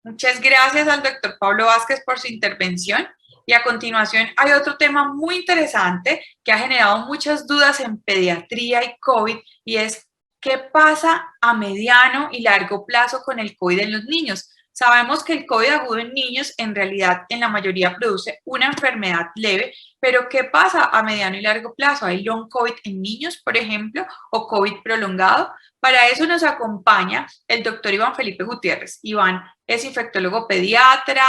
Muchas gracias al doctor Pablo Vázquez por su intervención. Y a continuación hay otro tema muy interesante que ha generado muchas dudas en pediatría y COVID y es ¿qué pasa a mediano y largo plazo con el COVID en los niños? Sabemos que el COVID agudo en niños en realidad en la mayoría produce una enfermedad leve, pero ¿qué pasa a mediano y largo plazo? ¿Hay long COVID en niños, por ejemplo, o COVID prolongado? Para eso nos acompaña el doctor Iván Felipe Gutiérrez. Iván es infectólogo pediatra,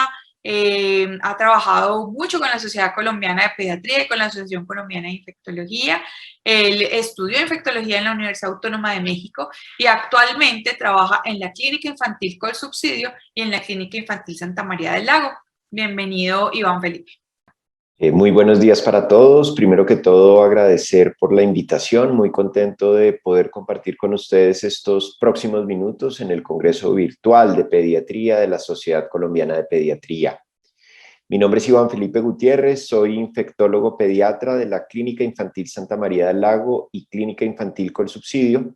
ha trabajado mucho con la Sociedad Colombiana de Pediatría y con la Asociación Colombiana de Infectología. Él estudió infectología en la Universidad Autónoma de México y actualmente trabaja en la Clínica Infantil Colsubsidio y en la Clínica Infantil Santa María del Lago. Bienvenido, Iván Felipe. Muy buenos días para todos. Primero que todo, agradecer por la invitación. Muy contento de poder compartir con ustedes estos próximos minutos en el Congreso Virtual de Pediatría de la Sociedad Colombiana de Pediatría. Mi nombre es Iván Felipe Gutiérrez, soy infectólogo pediatra de la Clínica Infantil Santa María del Lago y Clínica Infantil Colsubsidio.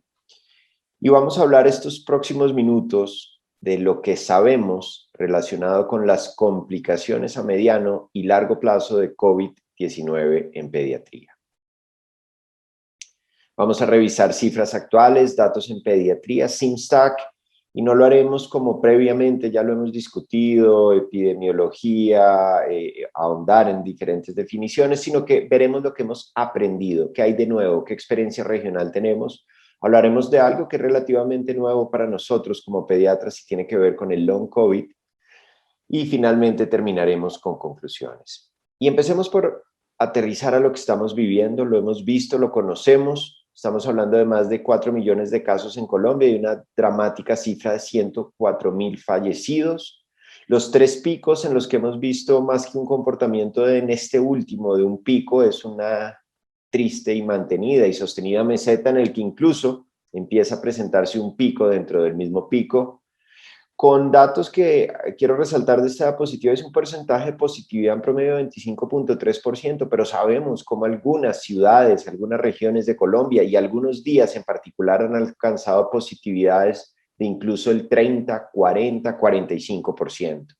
Y vamos a hablar estos próximos minutos de lo que sabemos relacionado con las complicaciones a mediano y largo plazo de COVID-19 en pediatría. Vamos a revisar cifras actuales, datos en pediatría, SIMSTAC, y no lo haremos como previamente ya lo hemos discutido, epidemiología, ahondar en diferentes definiciones, sino que veremos lo que hemos aprendido, qué hay de nuevo, qué experiencia regional tenemos. Hablaremos de algo que es relativamente nuevo para nosotros como pediatras y tiene que ver con el long COVID. Y finalmente terminaremos con conclusiones. Y empecemos por aterrizar a lo que estamos viviendo, lo hemos visto, lo conocemos. Estamos hablando de más de 4 millones de casos en Colombia y una dramática cifra de 104.000 fallecidos. Los 3 picos en los que hemos visto más que un comportamiento en este último de un pico es una triste y mantenida y sostenida meseta en el que incluso empieza a presentarse un pico dentro del mismo pico, con datos que quiero resaltar de esta diapositiva. Es un porcentaje de positividad en promedio de 25.3%, pero sabemos cómo algunas ciudades, algunas regiones de Colombia y algunos días en particular han alcanzado positividades de incluso el 30, 40, 45%.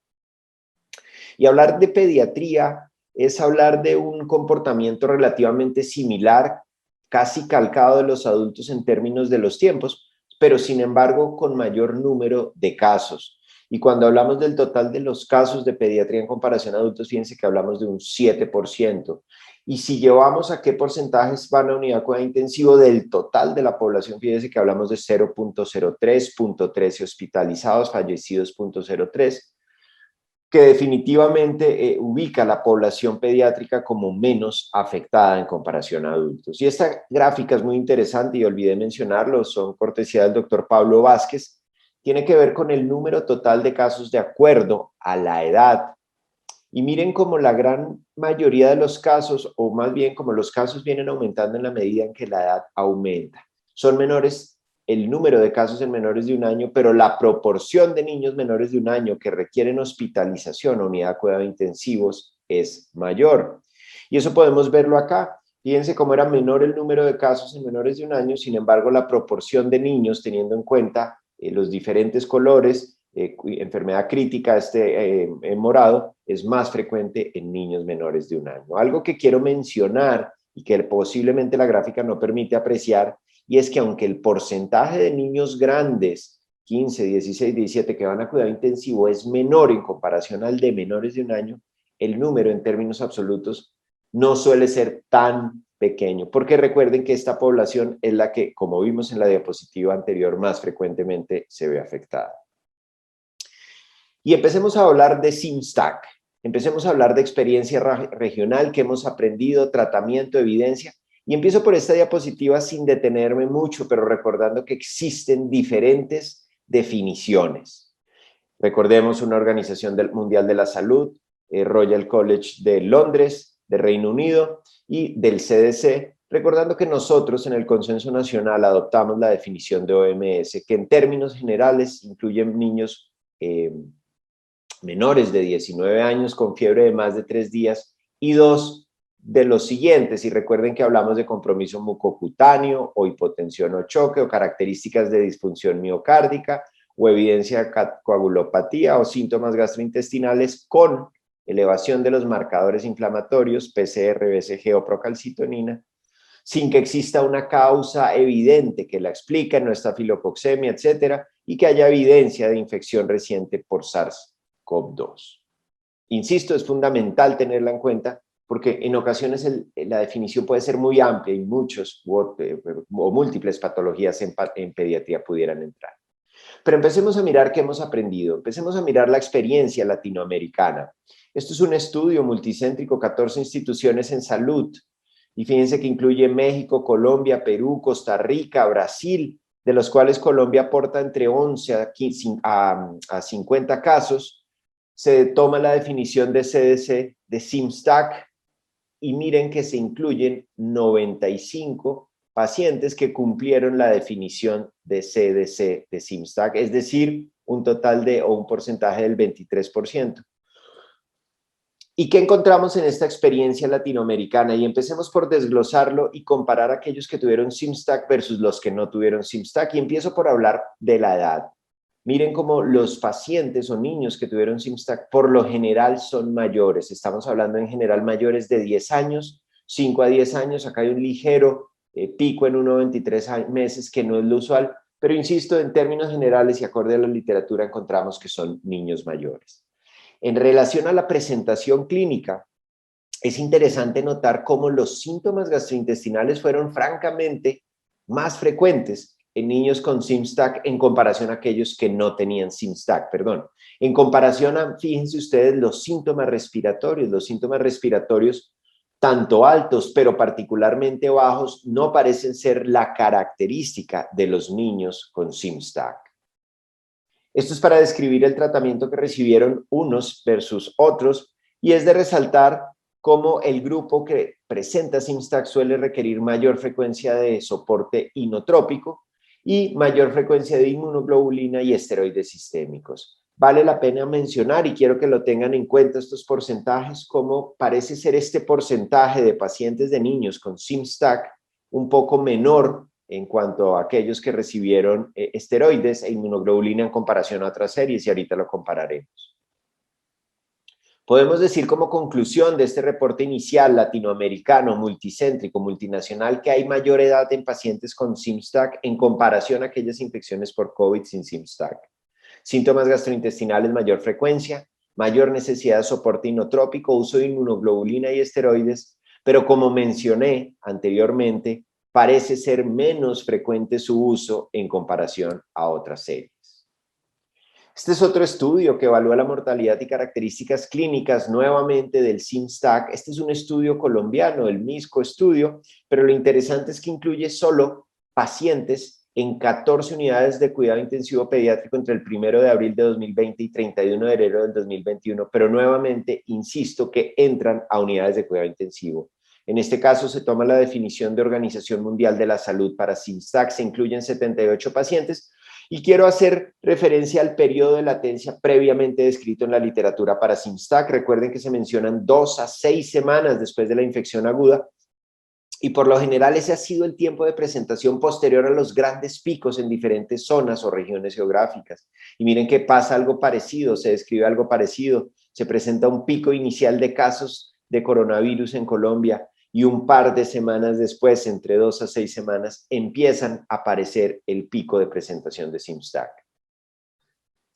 Y hablar de pediatría es hablar de un comportamiento relativamente similar, casi calcado de los adultos en términos de los tiempos, pero sin embargo con mayor número de casos. Y cuando hablamos del total de los casos de pediatría en comparación a adultos, fíjense que hablamos de un 7%. Y si llevamos a qué porcentajes van a unidad de cuidado intensivo del total de la población, fíjense que hablamos de 0.03, 0.13 hospitalizados, fallecidos 0.03, que definitivamente ubica a la población pediátrica como menos afectada en comparación a adultos. Y esta gráfica es muy interesante y olvidé mencionarlo, son cortesía del doctor Pablo Vázquez, tiene que ver con el número total de casos de acuerdo a la edad. Y miren cómo la gran mayoría de los casos, o más bien como los casos vienen aumentando en la medida en que la edad aumenta. Son menores el número de casos en menores de un año, pero la proporción de niños menores de un año que requieren hospitalización o unidad de cuidados intensivos es mayor. Y eso podemos verlo acá. Fíjense cómo era menor el número de casos en menores de un año, sin embargo la proporción de niños, teniendo en cuenta los diferentes colores, enfermedad crítica, en morado, es más frecuente en niños menores de un año. Algo que quiero mencionar y que posiblemente la gráfica no permite apreciar, y es que aunque el porcentaje de niños grandes, 15, 16, 17, que van a cuidado intensivo es menor en comparación al de menores de un año, el número en términos absolutos no suele ser tan pequeño, porque recuerden que esta población es la que, como vimos en la diapositiva anterior, más frecuentemente se ve afectada. Y empecemos a hablar de SIMSTAC, empecemos a hablar de experiencia regional que hemos aprendido, tratamiento, evidencia. Y empiezo por esta diapositiva sin detenerme mucho, pero recordando que existen diferentes definiciones. Recordemos una Organización Mundial de la Salud, Royal College de Londres, de Reino Unido y del CDC, recordando que nosotros en el Consenso Nacional adoptamos la definición de OMS, que en términos generales incluyen niños menores de 19 años con fiebre de más de 3 días y 2 de los siguientes, y recuerden que hablamos de compromiso mucocutáneo o hipotensión o choque o características de disfunción miocárdica o evidencia de coagulopatía o síntomas gastrointestinales con elevación de los marcadores inflamatorios, PCR, BCG o procalcitonina, sin que exista una causa evidente que la explique, no estafilococcemia, etcétera, y que haya evidencia de infección reciente por SARS-CoV-2. Insisto, es fundamental tenerla en cuenta porque en ocasiones la definición puede ser muy amplia y muchos o múltiples patologías en pediatría pudieran entrar. Pero empecemos a mirar qué hemos aprendido. Empecemos a mirar la experiencia latinoamericana. Esto es un estudio multicéntrico, 14 instituciones en salud. Y fíjense que incluye México, Colombia, Perú, Costa Rica, Brasil, de los cuales Colombia aporta entre 11 a 50 casos. Se toma la definición de CDC, de SIMSTAC, y miren que se incluyen 95 pacientes que cumplieron la definición de CDC de SIMSTAC, es decir, un total o un porcentaje del 23%. ¿Y qué encontramos en esta experiencia latinoamericana? Y empecemos por desglosarlo y comparar aquellos que tuvieron SIMSTAC versus los que no tuvieron SIMSTAC. Y empiezo por hablar de la edad. Miren cómo los pacientes o niños que tuvieron SIMSTAC por lo general son mayores. Estamos hablando en general mayores de 10 años, 5 a 10 años. Acá hay un ligero pico en 1 a 23 meses, que no es lo usual. Pero insisto, en términos generales y acorde a la literatura, encontramos que son niños mayores. En relación a la presentación clínica, es interesante notar cómo los síntomas gastrointestinales fueron francamente más frecuentes en niños con SIMSTAC en comparación a aquellos que no tenían SIMSTAC, perdón. En comparación a, fíjense ustedes, los síntomas respiratorios tanto altos, pero particularmente bajos, no parecen ser la característica de los niños con SIMSTAC. Esto es para describir el tratamiento que recibieron unos versus otros, y es de resaltar cómo el grupo que presenta SIMSTAC suele requerir mayor frecuencia de soporte inotrópico y mayor frecuencia de inmunoglobulina y esteroides sistémicos. Vale la pena mencionar, y quiero que lo tengan en cuenta estos porcentajes, como parece ser este porcentaje de pacientes de niños con SIMSTAC un poco menor en cuanto a aquellos que recibieron esteroides e inmunoglobulina en comparación a otras series, y ahorita lo compararemos. Podemos decir como conclusión de este reporte inicial latinoamericano, multicéntrico, multinacional, que hay mayor edad en pacientes con SIMSTAC en comparación a aquellas infecciones por COVID sin SIMSTAC. Síntomas gastrointestinales, mayor frecuencia, mayor necesidad de soporte inotrópico, uso de inmunoglobulina y esteroides, pero como mencioné anteriormente, parece ser menos frecuente su uso en comparación a otras series. Este es otro estudio que evalúa la mortalidad y características clínicas nuevamente del SIMSTAC. Este es un estudio colombiano, el MISCO estudio, pero lo interesante es que incluye solo pacientes en 14 unidades de cuidado intensivo pediátrico entre el 1 de abril de 2020 y 31 de enero del 2021, pero nuevamente insisto que entran a unidades de cuidado intensivo. En este caso se toma la definición de Organización Mundial de la Salud para SIMSTAC, se incluyen 78 pacientes, y quiero hacer referencia al periodo de latencia previamente descrito en la literatura para SIMSTAC. Recuerden que se mencionan 2 a 6 semanas después de la infección aguda, y por lo general ese ha sido el tiempo de presentación posterior a los grandes picos en diferentes zonas o regiones geográficas. Y miren que pasa algo parecido, se describe algo parecido, se presenta un pico inicial de casos de coronavirus en Colombia, y un par de semanas después, entre 2 a 6 semanas, empiezan a aparecer el pico de presentación de SIMSTAC.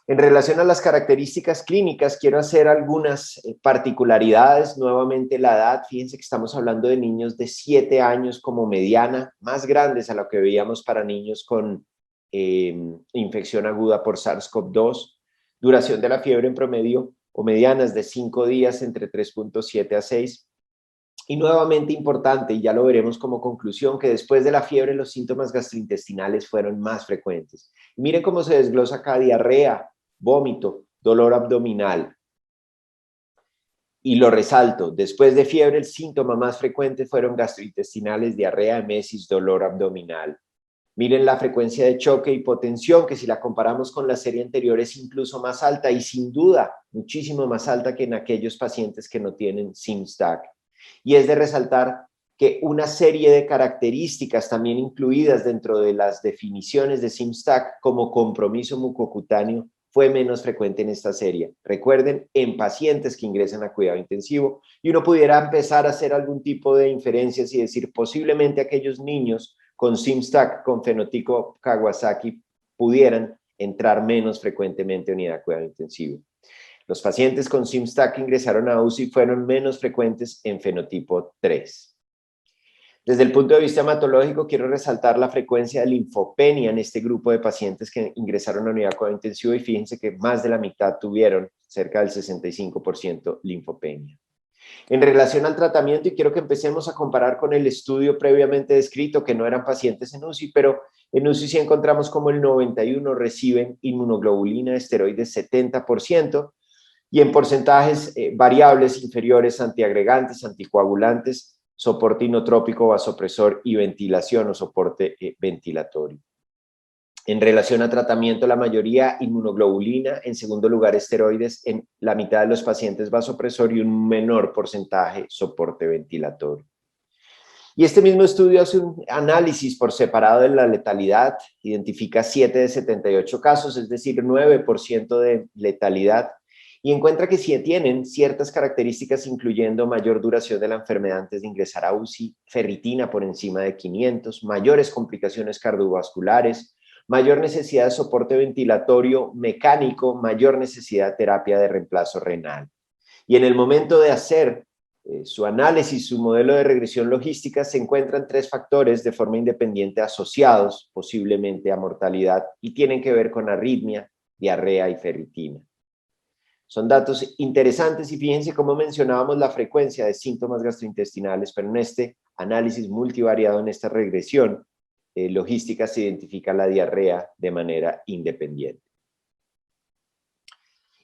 En relación a las características clínicas, quiero hacer algunas particularidades. Nuevamente la edad, fíjense que estamos hablando de niños de 7 años como mediana, más grandes a lo que veíamos para niños con infección aguda por SARS-CoV-2. Duración de la fiebre en promedio o medianas de 5 días, entre 3.7 a 6. Y nuevamente importante, y ya lo veremos como conclusión, que después de la fiebre los síntomas gastrointestinales fueron más frecuentes. Y miren cómo se desglosa acá: diarrea, vómito, dolor abdominal. Y lo resalto, después de fiebre el síntoma más frecuente fueron gastrointestinales, diarrea, emesis, dolor abdominal. Miren la frecuencia de choque e hipotensión, que si la comparamos con la serie anterior es incluso más alta, y sin duda muchísimo más alta que en aquellos pacientes que no tienen SIMSTAC. Y es de resaltar que una serie de características también incluidas dentro de las definiciones de SIMSTAC como compromiso mucocutáneo fue menos frecuente en esta serie. Recuerden, en pacientes que ingresan a cuidado intensivo, y uno pudiera empezar a hacer algún tipo de inferencias y decir posiblemente aquellos niños con SIMSTAC, con fenotipo Kawasaki, pudieran entrar menos frecuentemente a unidad de cuidado intensivo. Los pacientes con SIMSTAC que ingresaron a UCI fueron menos frecuentes en fenotipo 3. Desde el punto de vista hematológico, quiero resaltar la frecuencia de linfopenia en este grupo de pacientes que ingresaron a unidad de cuidado intensivo y fíjense que más de la mitad tuvieron, cerca del 65% linfopenia. En relación al tratamiento, y quiero que empecemos a comparar con el estudio previamente descrito, que no eran pacientes en UCI, pero en UCI sí encontramos como el 91% reciben inmunoglobulina de esteroides 70%, y en porcentajes variables inferiores antiagregantes, anticoagulantes, soporte inotrópico, vasopresor y ventilación o soporte ventilatorio. En relación a tratamiento, la mayoría inmunoglobulina, en segundo lugar esteroides, en la mitad de los pacientes vasopresor y un menor porcentaje soporte ventilatorio. Y este mismo estudio hace un análisis por separado de la letalidad, identifica 7 de 78 casos, es decir, 9% de letalidad, y encuentra que sí tienen ciertas características, incluyendo mayor duración de la enfermedad antes de ingresar a UCI, ferritina por encima de 500, mayores complicaciones cardiovasculares, mayor necesidad de soporte ventilatorio mecánico, mayor necesidad de terapia de reemplazo renal. Y en el momento de hacer su análisis, su modelo de regresión logística, se encuentran 3 factores de forma independiente asociados posiblemente a mortalidad y tienen que ver con arritmia, diarrea y ferritina. Son datos interesantes y fíjense cómo mencionábamos la frecuencia de síntomas gastrointestinales, pero en este análisis multivariado, en esta regresión logística, se identifica la diarrea de manera independiente.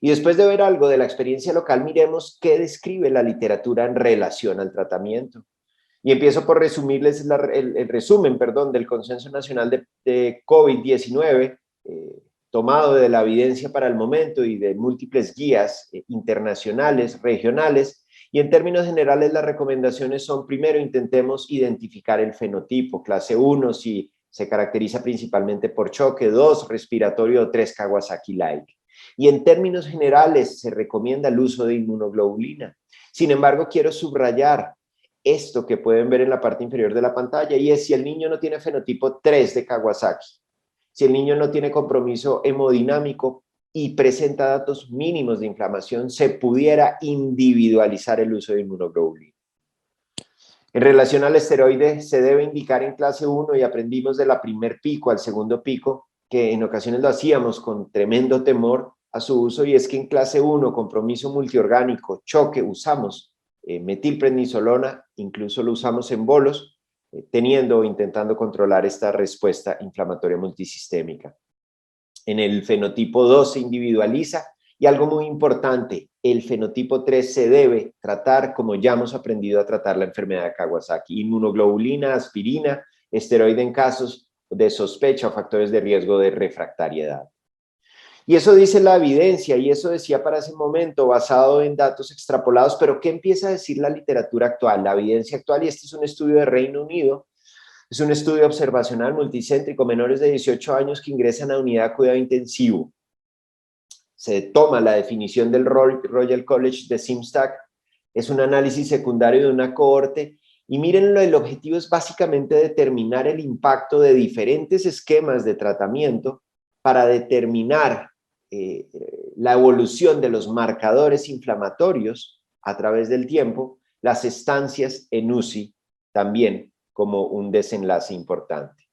Y después de ver algo de la experiencia local, miremos qué describe la literatura en relación al tratamiento. Y empiezo por resumirles el resumen del Consenso Nacional de COVID-19, tomado de la evidencia para el momento y de múltiples guías internacionales, regionales, y en términos generales las recomendaciones son: primero, intentemos identificar el fenotipo, clase 1 si se caracteriza principalmente por choque, 2, respiratorio, 3, Kawasaki-like. Y en términos generales se recomienda el uso de inmunoglobulina. Sin embargo, quiero subrayar esto que pueden ver en la parte inferior de la pantalla, y es: si el niño no tiene fenotipo 3 de Kawasaki, si el niño no tiene compromiso hemodinámico y presenta datos mínimos de inflamación, se pudiera individualizar el uso de inmunoglobulina. En relación al esteroide, se debe indicar en clase 1, y aprendimos de la primer pico al segundo pico, que en ocasiones lo hacíamos con tremendo temor a su uso, y es que en clase 1, compromiso multiorgánico, choque, usamos metilprednisolona, incluso lo usamos en bolos, teniendo o intentando controlar esta respuesta inflamatoria multisistémica. En el fenotipo 2 se individualiza, y algo muy importante, el fenotipo 3 se debe tratar como ya hemos aprendido a tratar la enfermedad de Kawasaki: inmunoglobulina, aspirina, esteroide en casos de sospecha o factores de riesgo de refractariedad. Y eso dice la evidencia, y eso decía para ese momento, basado en datos extrapolados. Pero ¿qué empieza a decir la literatura actual, la evidencia actual? Y este es un estudio de Reino Unido, es un estudio observacional multicéntrico, menores de 18 años que ingresan a unidad de cuidado intensivo. Se toma la definición del Royal College de SIMSTAC, es un análisis secundario de una cohorte, y miren, el objetivo es básicamente determinar el impacto de diferentes esquemas de tratamiento para determinar la evolución de los marcadores inflamatorios a través del tiempo, las estancias en UCI también como un desenlace importante.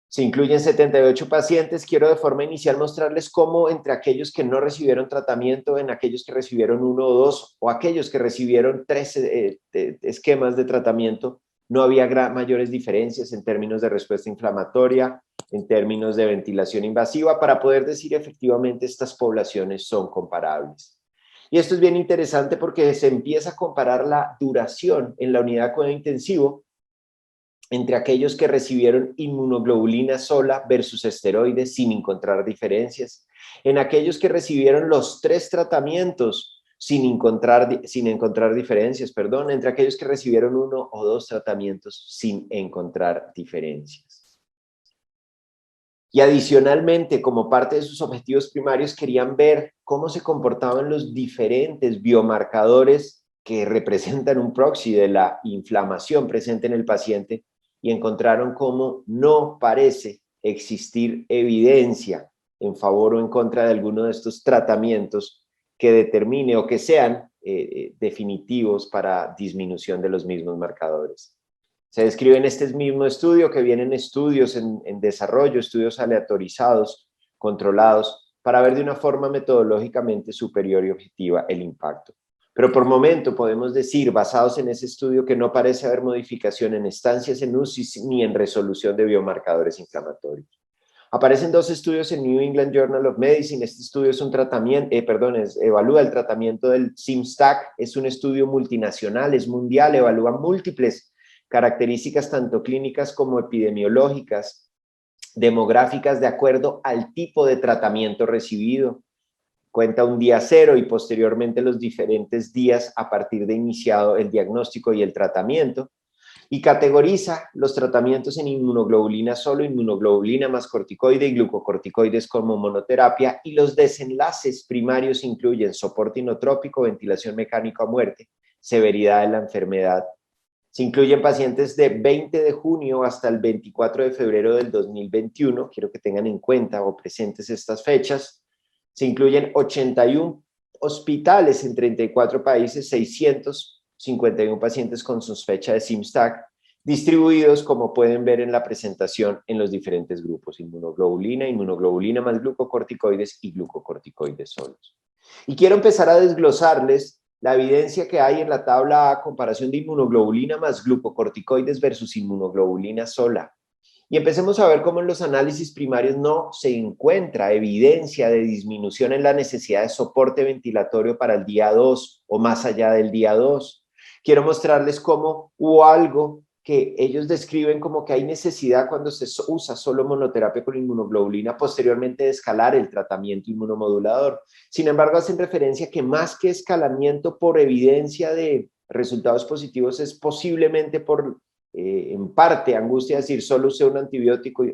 Se incluyen 78 pacientes. Quiero de forma inicial mostrarles cómo entre aquellos que no recibieron tratamiento, en aquellos que recibieron 1 o 2, o aquellos que recibieron 3 esquemas de tratamiento, no había mayores diferencias en términos de respuesta inflamatoria, en términos de ventilación invasiva, para poder decir efectivamente estas poblaciones son comparables. Y esto es bien interesante porque se empieza a comparar la duración en la unidad de cuidado intensivo entre aquellos que recibieron inmunoglobulina sola versus esteroides sin encontrar diferencias, en aquellos que recibieron los 3 tratamientos sin encontrar diferencias, entre aquellos que recibieron 1 o 2 tratamientos sin encontrar diferencias. Y adicionalmente, como parte de sus objetivos primarios, querían ver cómo se comportaban los diferentes biomarcadores que representan un proxy de la inflamación presente en el paciente, y encontraron cómo no parece existir evidencia en favor o en contra de alguno de estos tratamientos que determine o que sean definitivos para disminución de los mismos marcadores. Se describe en este mismo estudio que vienen estudios en desarrollo, estudios aleatorizados, controlados, para ver de una forma metodológicamente superior y objetiva el impacto. Pero por momento podemos decir, basados en ese estudio, que no parece haber modificación en estancias en UCI ni en resolución de biomarcadores inflamatorios. Aparecen 2 estudios en New England Journal of Medicine. Este estudio es un tratamiento, evalúa el tratamiento del SIMSTAC. Es un estudio multinacional, es mundial, evalúa múltiples características tanto clínicas como epidemiológicas, demográficas, de acuerdo al tipo de tratamiento recibido. Cuenta un día cero y posteriormente los diferentes días a partir de iniciado el diagnóstico y el tratamiento. Y categoriza los tratamientos en inmunoglobulina solo, inmunoglobulina más corticoide y glucocorticoides como monoterapia, y los desenlaces primarios incluyen soporte inotrópico, ventilación mecánica a muerte, severidad de la enfermedad. Se incluyen pacientes de 20 de junio hasta el 24 de febrero del 2021, quiero que tengan en cuenta o presentes estas fechas. Se incluyen 81 hospitales en 34 países, 651 pacientes con sospecha de SIMSTAC, distribuidos, como pueden ver en la presentación, en los diferentes grupos: inmunoglobulina, inmunoglobulina más glucocorticoides y glucocorticoides solos. Y quiero empezar a desglosarles la evidencia que hay en la tabla A, comparación de inmunoglobulina más glucocorticoides versus inmunoglobulina sola. Y empecemos a ver cómo en los análisis primarios no se encuentra evidencia de disminución en la necesidad de soporte ventilatorio para el día 2 o más allá del día 2. Quiero mostrarles cómo hubo algo que ellos describen como que hay necesidad cuando se usa solo monoterapia con inmunoglobulina posteriormente de escalar el tratamiento inmunomodulador. Sin embargo, hacen referencia que más que escalamiento por evidencia de resultados positivos es posiblemente por en parte angustia, decir solo usé un antibiótico,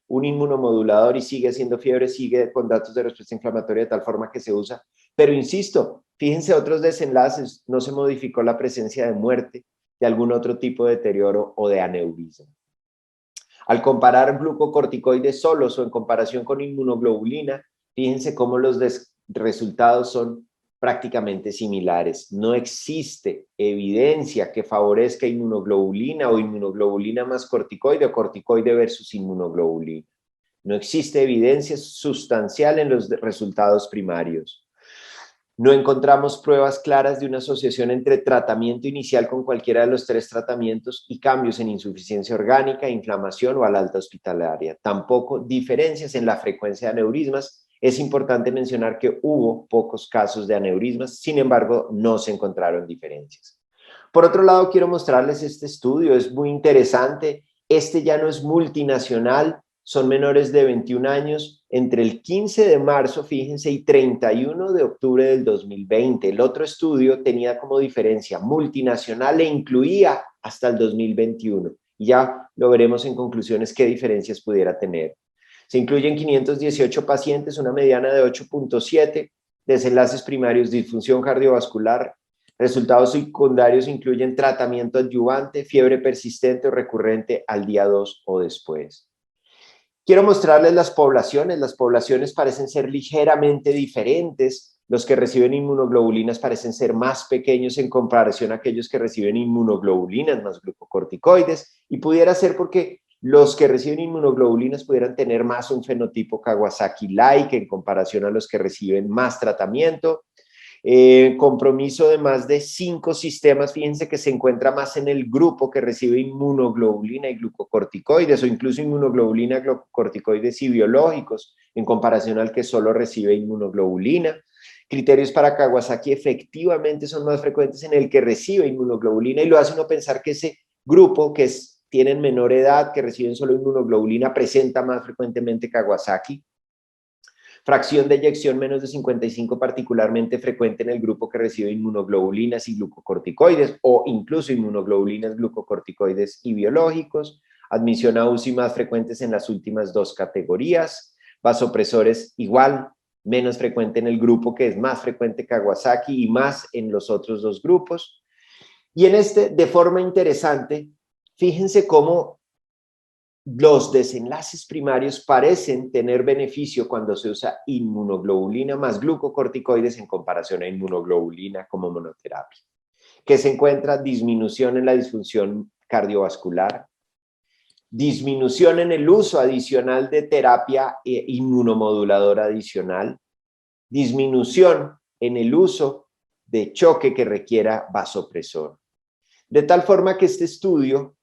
un inmunomodulador y sigue haciendo fiebre, sigue con datos de respuesta inflamatoria de tal forma que se usa. Pero insisto, fíjense otros desenlaces, no se modificó la presencia de muerte, de algún otro tipo de deterioro o de aneurisma. Al comparar glucocorticoides solos o en comparación con inmunoglobulina, fíjense cómo los resultados son prácticamente similares. No existe evidencia que favorezca inmunoglobulina o inmunoglobulina más corticoide o corticoide versus inmunoglobulina. No existe evidencia sustancial en los resultados primarios. No encontramos pruebas claras de una asociación entre tratamiento inicial con cualquiera de los 3 tratamientos y cambios en insuficiencia orgánica, inflamación o al alta hospitalaria. Tampoco diferencias en la frecuencia de aneurismas. Es importante mencionar que hubo pocos casos de aneurismas, sin embargo, no se encontraron diferencias. Por otro lado, quiero mostrarles este estudio, es muy interesante. Este ya no es multinacional, son menores de 21 años, entre el 15 de marzo, fíjense, y 31 de octubre del 2020. El otro estudio tenía como diferencia multinacional e incluía hasta el 2021. Y ya lo veremos en conclusiones qué diferencias pudiera tener. Se incluyen 518 pacientes, una mediana de 8.7, desenlaces primarios, disfunción cardiovascular. Resultados secundarios incluyen tratamiento adyuvante, fiebre persistente o recurrente al día 2 o después. Quiero mostrarles las poblaciones parecen ser ligeramente diferentes. Los que reciben inmunoglobulinas parecen ser más pequeños en comparación a aquellos que reciben inmunoglobulinas más glucocorticoides, y pudiera ser porque los que reciben inmunoglobulinas pudieran tener más un fenotipo Kawasaki-like en comparación a los que reciben más tratamiento. Compromiso de más de 5 sistemas, fíjense que se encuentra más en el grupo que recibe inmunoglobulina y glucocorticoides, o incluso inmunoglobulina, glucocorticoides y biológicos, en comparación al que solo recibe inmunoglobulina. Criterios para Kawasaki efectivamente son más frecuentes en el que recibe inmunoglobulina, y lo hace uno pensar que ese grupo tienen menor edad, que reciben solo inmunoglobulina, presenta más frecuentemente Kawasaki. Fracción de eyección menos de 55, particularmente frecuente en el grupo que recibe inmunoglobulinas y glucocorticoides o incluso inmunoglobulinas, glucocorticoides y biológicos. Admisión a UCI más frecuentes en las últimas dos categorías. Vasopresores igual, menos frecuente en el grupo que es más frecuente Kawasaki y más en los otros dos grupos. Y en este, de forma interesante, fíjense cómo los desenlaces primarios parecen tener beneficio cuando se usa inmunoglobulina más glucocorticoides en comparación a inmunoglobulina como monoterapia. Que se encuentra disminución en la disfunción cardiovascular, disminución en el uso adicional de terapia inmunomoduladora adicional, disminución en el uso de choque que requiera vasopresor. De tal forma que este estudio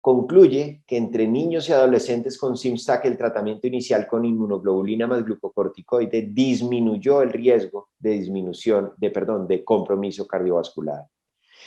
concluye que entre niños y adolescentes con Simstack el tratamiento inicial con inmunoglobulina más glucocorticoide disminuyó el riesgo de disminución de compromiso cardiovascular.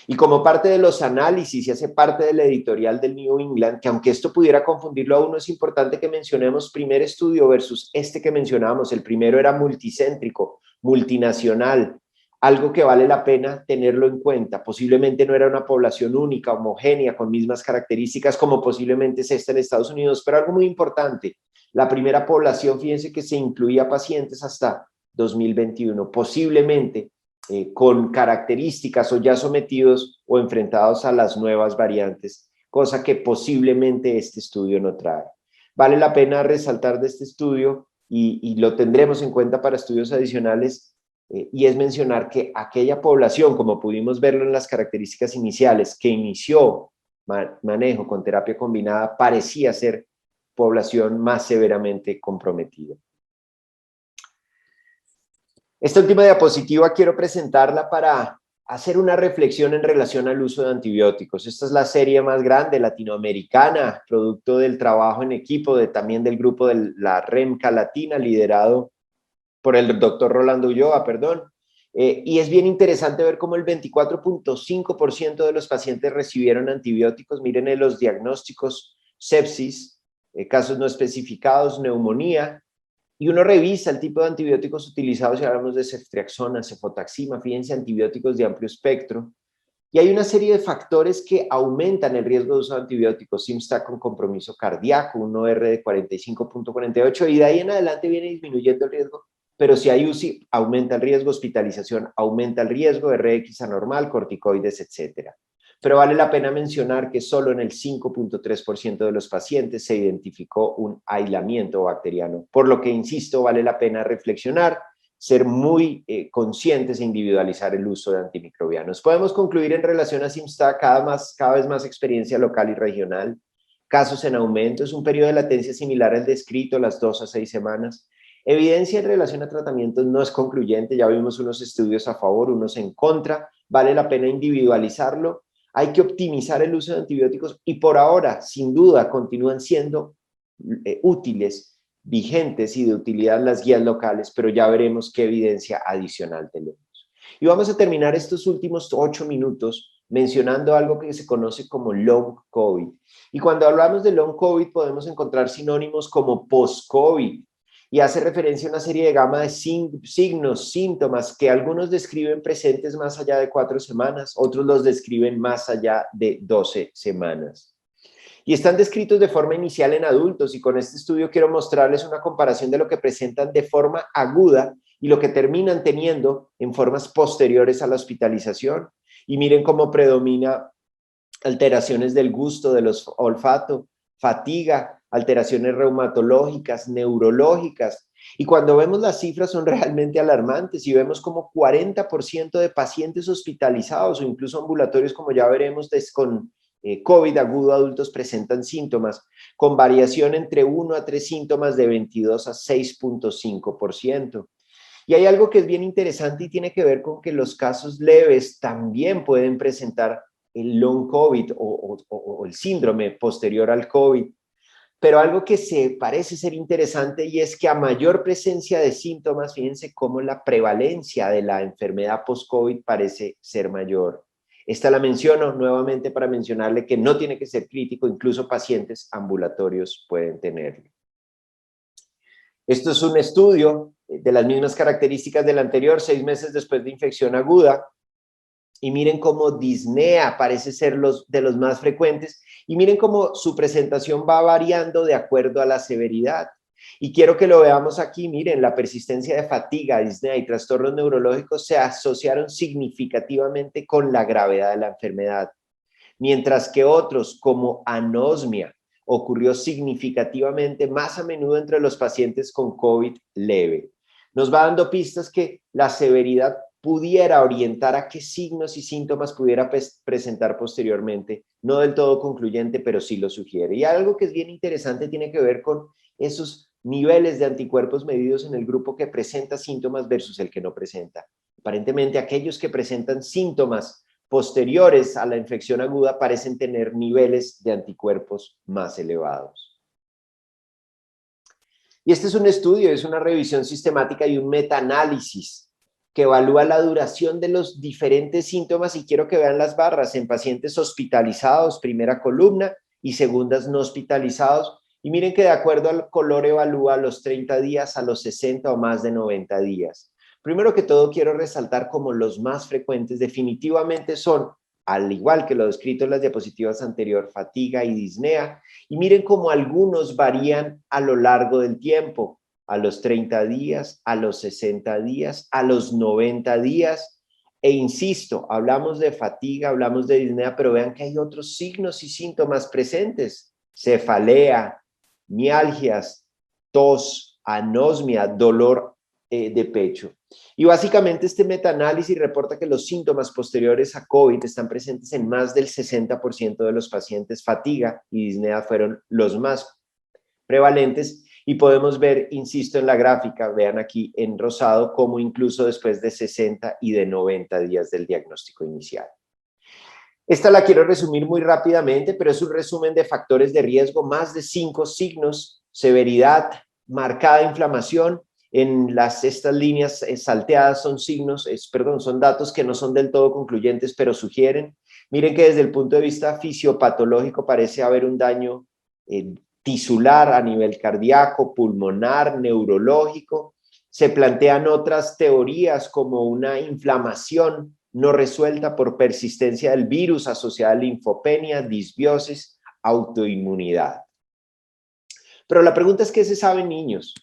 Y como parte de los análisis y hace parte del editorial del New England, que aunque esto pudiera confundirlo a uno, es importante que mencionemos primer estudio versus este que mencionábamos. El primero era multicéntrico, multinacional, algo que vale la pena tenerlo en cuenta. Posiblemente no era una población única, homogénea, con mismas características como posiblemente es esta en Estados Unidos, pero algo muy importante, la primera población, fíjense que se incluía pacientes hasta 2021, posiblemente con características o ya sometidos o enfrentados a las nuevas variantes, cosa que posiblemente este estudio no trae. Vale la pena resaltar de este estudio y lo tendremos en cuenta para estudios adicionales, y es mencionar que aquella población, como pudimos verlo en las características iniciales, que inició manejo con terapia combinada, parecía ser población más severamente comprometida. Esta última diapositiva quiero presentarla para hacer una reflexión en relación al uso de antibióticos. Esta es la serie más grande latinoamericana, producto del trabajo en equipo también del grupo de la REMCA Latina, liderado por el doctor Rolando Ulloa, y es bien interesante ver cómo el 24.5% de los pacientes recibieron antibióticos. Miren en los diagnósticos: sepsis, casos no especificados, neumonía. Y uno revisa el tipo de antibióticos utilizados, y hablamos de ceftriaxona, cefotaxima, fíjense, antibióticos de amplio espectro. Y hay una serie de factores que aumentan el riesgo de uso de antibióticos. Simstack con compromiso cardíaco, un OR de 45.48, y de ahí en adelante viene disminuyendo el riesgo. Pero si hay UCI, aumenta el riesgo, hospitalización aumenta el riesgo, RX anormal, corticoides, etcétera. Pero vale la pena mencionar que solo en el 5.3% de los pacientes se identificó un aislamiento bacteriano, por lo que, insisto, vale la pena reflexionar, ser muy conscientes e individualizar el uso de antimicrobianos. Podemos concluir en relación a Simstack cada vez más experiencia local y regional, casos en aumento, es un periodo de latencia similar al descrito, las 2 a 6 semanas. Evidencia en relación a tratamientos no es concluyente, ya vimos unos estudios a favor, unos en contra, vale la pena individualizarlo. Hay que optimizar el uso de antibióticos y por ahora, sin duda, continúan siendo útiles, vigentes y de utilidad las guías locales, pero ya veremos qué evidencia adicional tenemos. Y vamos a terminar estos últimos 8 minutos mencionando algo que se conoce como long COVID. Y cuando hablamos de long COVID podemos encontrar sinónimos como post-COVID, y hace referencia a una serie de gama de signos, síntomas que algunos describen presentes más allá de 4 semanas, otros los describen más allá de 12 semanas. Y están descritos de forma inicial en adultos, y con este estudio quiero mostrarles una comparación de lo que presentan de forma aguda y lo que terminan teniendo en formas posteriores a la hospitalización. Y miren cómo predomina alteraciones del gusto, del olfato, fatiga, alteraciones reumatológicas, neurológicas. Y cuando vemos las cifras son realmente alarmantes, y vemos como 40% de pacientes hospitalizados o incluso ambulatorios, como ya veremos, con COVID agudo adultos presentan síntomas, con variación entre 1 a 3 síntomas de 22 a 6.5%. Y hay algo que es bien interesante y tiene que ver con que los casos leves también pueden presentar el long COVID o el síndrome posterior al COVID. Pero algo que se parece ser interesante, y es que a mayor presencia de síntomas, fíjense cómo la prevalencia de la enfermedad post-COVID parece ser mayor. Esta la menciono nuevamente para mencionarle que no tiene que ser crítico, incluso pacientes ambulatorios pueden tenerlo. Esto es un estudio de las mismas características del anterior, 6 meses después de infección aguda. Y miren cómo disnea parece ser de los más frecuentes. Y miren cómo su presentación va variando de acuerdo a la severidad. Y quiero que lo veamos aquí. Miren, la persistencia de fatiga, disnea y trastornos neurológicos se asociaron significativamente con la gravedad de la enfermedad, mientras que otros, como anosmia, ocurrió significativamente más a menudo entre los pacientes con COVID leve. Nos va dando pistas que la severidad pudiera orientar a qué signos y síntomas pudiera presentar posteriormente. No del todo concluyente, pero sí lo sugiere. Y algo que es bien interesante tiene que ver con esos niveles de anticuerpos medidos en el grupo que presenta síntomas versus el que no presenta. Aparentemente, aquellos que presentan síntomas posteriores a la infección aguda parecen tener niveles de anticuerpos más elevados. Y este es un estudio, es una revisión sistemática y un metaanálisis que evalúa la duración de los diferentes síntomas, y quiero que vean las barras en pacientes hospitalizados, primera columna, y segundas no hospitalizados. Y miren que de acuerdo al color evalúa a los 30 días, a los 60 o más de 90 días. Primero que todo, quiero resaltar como los más frecuentes definitivamente son, al igual que lo descrito en las diapositivas anteriores, fatiga y disnea. Y miren cómo algunos varían a lo largo del tiempo, a los 30 días, a los 60 días, a los 90 días. E insisto, hablamos de fatiga, hablamos de disnea, pero vean que hay otros signos y síntomas presentes. Cefalea, mialgias, tos, anosmia, dolor de pecho. Y básicamente este metaanálisis reporta que los síntomas posteriores a COVID están presentes en más del 60% de los pacientes. Fatiga y disnea fueron los más prevalentes, y podemos ver, insisto, en la gráfica, vean aquí en rosado, cómo incluso después de 60 y de 90 días del diagnóstico inicial. Esta la quiero resumir muy rápidamente, pero es un resumen de factores de riesgo, más de 5 signos: severidad, marcada inflamación. En estas líneas salteadas son son datos que no son del todo concluyentes, pero sugieren. Miren que desde el punto de vista fisiopatológico parece haber un daño tisular a nivel cardíaco, pulmonar, neurológico. Se plantean otras teorías como una inflamación no resuelta por persistencia del virus asociada a linfopenia, disbiosis, autoinmunidad. Pero la pregunta es, ¿qué se sabe en niños?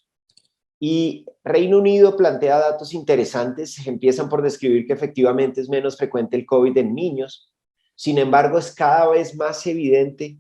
Y Reino Unido plantea datos interesantes. Empiezan por describir que efectivamente es menos frecuente el COVID en niños. Sin embargo, es cada vez más evidente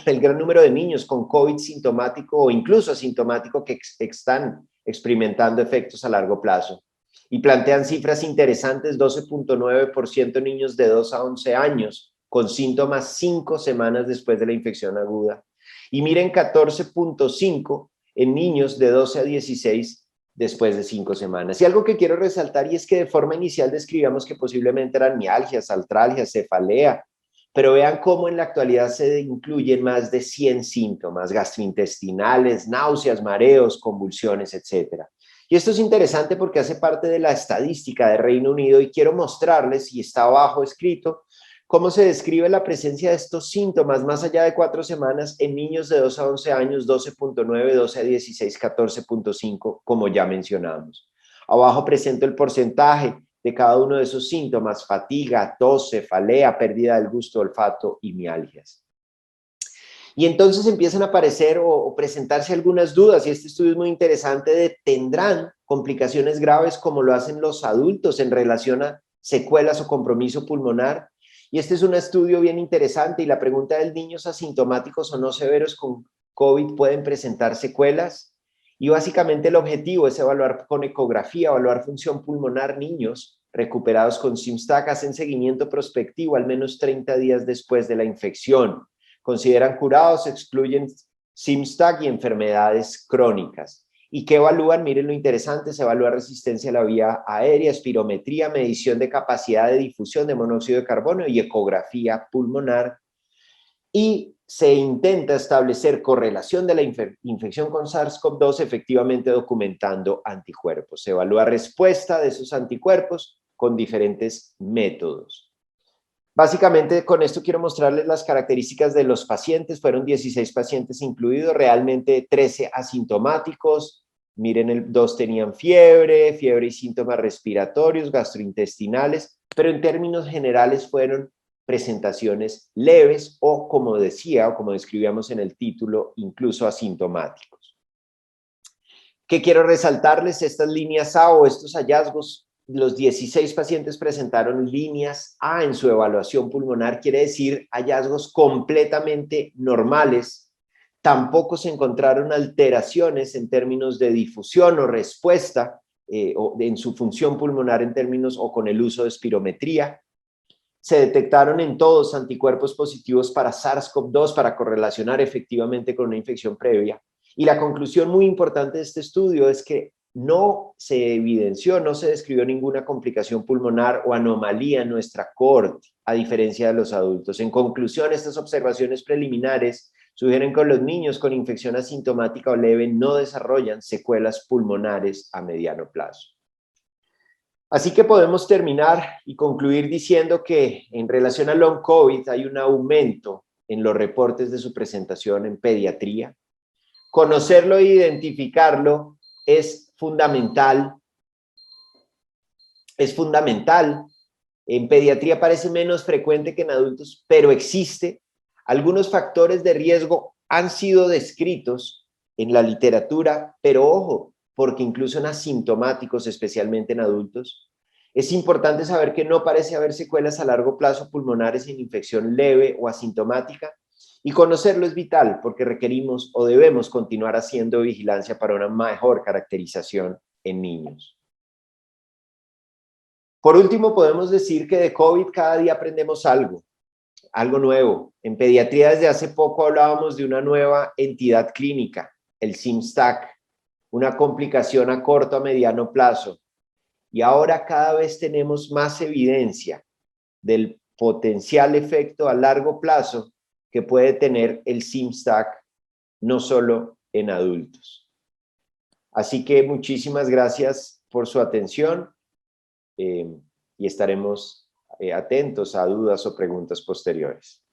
el gran número de niños con COVID sintomático o incluso asintomático que están experimentando efectos a largo plazo. Y plantean cifras interesantes: 12.9% niños de 2 a 11 años con síntomas 5 semanas después de la infección aguda. Y miren, 14.5% en niños de 12 a 16 después de 5 semanas. Y algo que quiero resaltar, y es que de forma inicial describíamos que posiblemente eran mialgias, artralgias, cefalea, pero vean cómo en la actualidad se incluyen más de 100 síntomas gastrointestinales, náuseas, mareos, convulsiones, etc. Y esto es interesante porque hace parte de la estadística de Reino Unido, y quiero mostrarles, y está abajo escrito, cómo se describe la presencia de estos síntomas más allá de 4 semanas en niños de 2 a 11 años, 12.9, 12 a 16, 14.5, como ya mencionamos. Abajo presento el porcentaje de cada uno de esos síntomas: fatiga, tos, cefalea, pérdida del gusto, olfato y mialgias. Y entonces empiezan a aparecer o presentarse algunas dudas, y este estudio es muy interesante de ¿tendrán complicaciones graves como lo hacen los adultos en relación a secuelas o compromiso pulmonar? Y este es un estudio bien interesante, y la pregunta del: ¿niños asintomáticos o no severos con COVID pueden presentar secuelas? Y básicamente el objetivo es evaluar con ecografía, evaluar función pulmonar. Niños recuperados con Symstack hacen seguimiento prospectivo al menos 30 días después de la infección. Consideran curados, excluyen Symstack y enfermedades crónicas. ¿Y qué evalúan? Miren lo interesante: se evalúa resistencia a la vía aérea, espirometría, medición de capacidad de difusión de monóxido de carbono y ecografía pulmonar. Y se intenta establecer correlación de la infección con SARS-CoV-2, efectivamente documentando anticuerpos. Se evalúa respuesta de esos anticuerpos con diferentes métodos. Básicamente, con esto quiero mostrarles las características de los pacientes. Fueron 16 pacientes incluidos, realmente 13 asintomáticos, Miren, dos tenían fiebre y síntomas respiratorios, gastrointestinales, pero en términos generales fueron presentaciones leves o, como decía, o como describíamos en el título, incluso asintomáticos. ¿Qué quiero resaltarles? Estas líneas A o estos hallazgos, los 16 pacientes presentaron líneas A en su evaluación pulmonar, quiere decir hallazgos completamente normales. Tampoco se encontraron alteraciones en términos de difusión o respuesta o en su función pulmonar en términos o con el uso de espirometría. Se detectaron en todos anticuerpos positivos para SARS-CoV-2 para correlacionar efectivamente con una infección previa. Y la conclusión muy importante de este estudio es que no se evidenció, no se describió ninguna complicación pulmonar o anomalía en nuestra cohorte, a diferencia de los adultos. En conclusión, estas observaciones preliminares sugieren que los niños con infección asintomática o leve no desarrollan secuelas pulmonares a mediano plazo. Así que podemos terminar y concluir diciendo que en relación al long COVID hay un aumento en los reportes de su presentación en pediatría. Conocerlo e identificarlo es fundamental. Es fundamental. En pediatría parece menos frecuente que en adultos, pero existe. Algunos factores de riesgo han sido descritos en la literatura, pero ojo, porque incluso en asintomáticos, especialmente en adultos, es importante saber que no parece haber secuelas a largo plazo pulmonares en infección leve o asintomática, y conocerlo es vital porque requerimos o debemos continuar haciendo vigilancia para una mejor caracterización en niños. Por último, podemos decir que de COVID cada día aprendemos algo nuevo. En pediatría desde hace poco hablábamos de una nueva entidad clínica, el SIMSTAC, una complicación a corto a mediano plazo. Y ahora cada vez tenemos más evidencia del potencial efecto a largo plazo que puede tener el SIMSTAC, no solo en adultos. Así que muchísimas gracias por su atención y estaremos atentos a dudas o preguntas posteriores.